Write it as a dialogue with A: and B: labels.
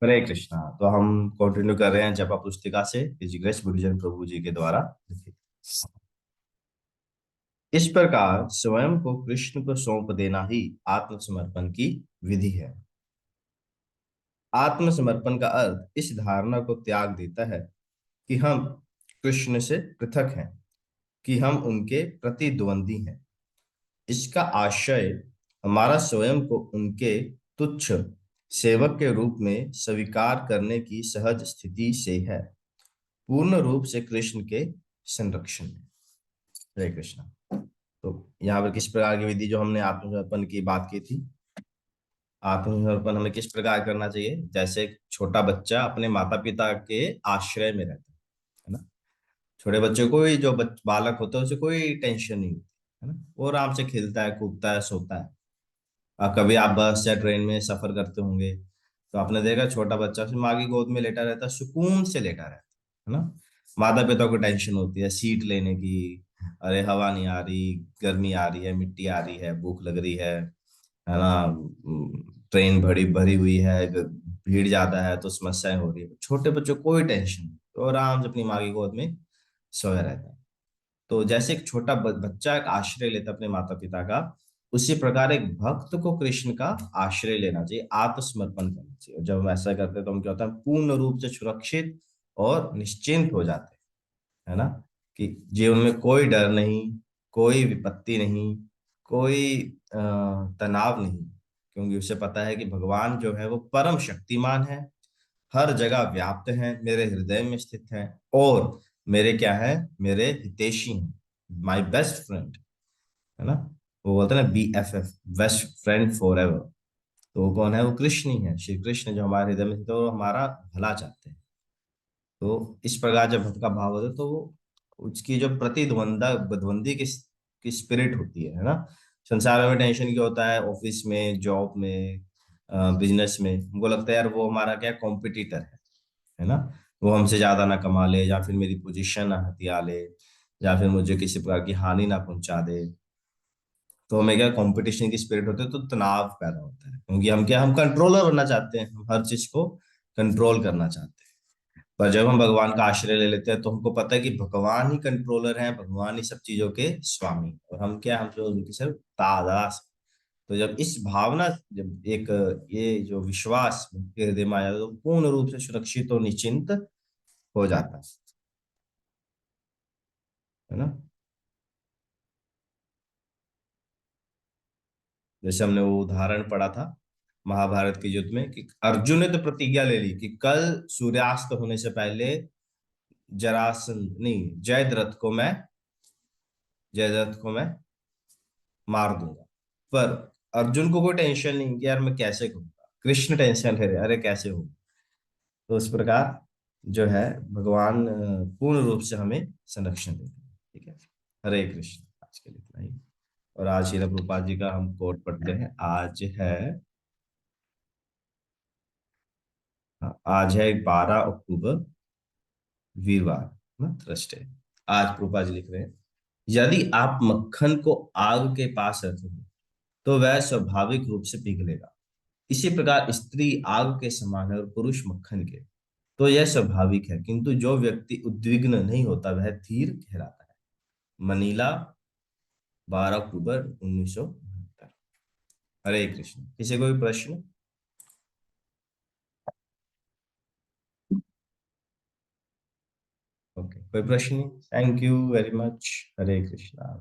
A: हरे कृष्णा। तो हम कंटिन्यू कर रहे हैं जपा पुस्तिका से ऋषिकेश बुद्धजन प्रभु जी के द्वारा लिखित। इस प्रकार स्वयं को कृष्ण को सौंप देना ही आत्मसमर्पण की विधि है। आत्मसमर्पण का अर्थ इस धारणा को त्याग देता है कि हम कृष्ण से पृथक हैं, कि हम उनके प्रतिद्वंदी हैं। इसका आशय हमारा स्वयं को उनके तुच्छ सेवक के रूप में स्वीकार करने की सहज स्थिति से है, पूर्ण रूप से कृष्ण के संरक्षण में। हरे कृष्णा। तो यहाँ पर किस प्रकार की विधि, जो हमने आत्मसमर्पण की बात की थी, आत्मसमर्पण हमें किस प्रकार करना चाहिए। जैसे एक छोटा बच्चा अपने माता पिता के आश्रय में रहता है ना। छोटे बच्चों को ही, जो बालक होता है, उसे कोई टेंशन नहीं होती है ना। वो आराम से खेलता है, कूदता है, सोता है। और कभी आप बस या ट्रेन में सफर करते होंगे तो आपने देखा छोटा बच्चा उसकी माँ की गोद में लेटा रहता है, सुकून से लेटा रहता है ना। माता पिता को टेंशन होती है सीट लेने की, अरे हवा नहीं आ रही, गर्मी आ रही है, मिट्टी आ रही है, भूख लग रही है ना। ट्रेन भरी भरी हुई है, भीड़ ज्यादा है तो समस्याएं हो रही है। छोटे बच्चों को कोई टेंशन नहीं, तो आराम से अपनी माँ की गोद में सोया रहता है। तो जैसे एक छोटा बच्चा एक आश्रय लेता है अपने माता पिता का, उसी प्रकार एक भक्त को कृष्ण का आश्रय लेना चाहिए, आत्मसमर्पण करना चाहिए। और जब हम ऐसा करते हैं तो हम क्या होता है, पूर्ण रूप से सुरक्षित और निश्चिंत हो जाते हैं, है ना। कि जीवन में कोई डर नहीं, कोई विपत्ति नहीं, कोई तनाव नहीं, क्योंकि उसे पता है कि भगवान जो है वो परम शक्तिमान है, हर जगह व्याप्त है, मेरे हृदय में स्थित है, और मेरे क्या है, मेरे हितैषी हैं, माई बेस्ट फ्रेंड, है ना। वो बोलते हैं ना, BFF, best friend for ever. तो वो कौन है, वो कृष्ण ही है, श्री कृष्ण जो हमारे हृदय में स्थित है, वो हमारा भला चाहते हैं। तो इस प्रकार जब भक्त का भाव होता है तो वो उसकी जो द्वंद्वी की स्पिरिट होती है ना। संसार में टेंशन क्या होता है, ऑफिस में, जॉब में, बिजनेस में, हमको लगता है यार वो हमारा क्या कॉम्पिटिटर है ना। वो हमसे ज्यादा ना कमा ले, या फिर मेरी पोजीशन ना हथिया ले, या फिर मुझे किसी प्रकार की हानि ना पहुंचा दे। तो हमें क्या कंपटीशन की स्पिरिट होती है, तो तनाव पैदा होता है, क्योंकि हम क्या, हम कंट्रोलर बनना चाहते हैं, हम हर चीज को कंट्रोल करना चाहते हैं। पर जब हम भगवान का आश्रय ले लेते हैं तो हमको पता है कि भगवान ही कंट्रोलर हैं, भगवान ही सब चीजों के स्वामी, और हम क्या, हम जो उनकी सिर्फ तादास। तो जब इस भावना, जब एक ये जो विश्वास के हृदय में आ जाता है, तो पूर्ण रूप से सुरक्षित और निश्चिंत हो जाता है ना। जैसे हमने वो उदाहरण पढ़ा था महाभारत के युद्ध में, कि अर्जुन ने तो प्रतिज्ञा ले ली कि कल सूर्यास्त होने से पहले जरासंध नहीं, जयद्रथ को मैं मार दूंगा। पर अर्जुन को कोई टेंशन नहीं कि यार मैं कैसे करूंगा, कृष्ण टेंशन ले रहे, अरे कैसे हो। तो इस प्रकार जो है भगवान पूर्ण रूप से हमें संरक्षण देते हैं। ठीक है। हरे कृष्ण। आज के लिए इतना ही। और आज शीला प्रभुपाद जी का हम कोट पढ़ते हैं। आज है 12 अक्टूबर, वीरवार ना, थर्सडे। आज प्रभुपाद जी लिख रहे हैं, यदि आप मक्खन को आग के पास रखेंगे तो वह स्वाभाविक रूप से पिघलेगा। इसी प्रकार स्त्री आग के समान है और पुरुष मक्खन के। तो यह स्वाभाविक है, किंतु जो व्यक्ति उद्विग्न नहीं होता वह धीर कहलाता है। मनीला, 12 अक्टूबर 1972। हरे कृष्ण। किसी को भी प्रश्न? ओके, कोई प्रश्न नहीं। Thank you very much. Hare Krishna.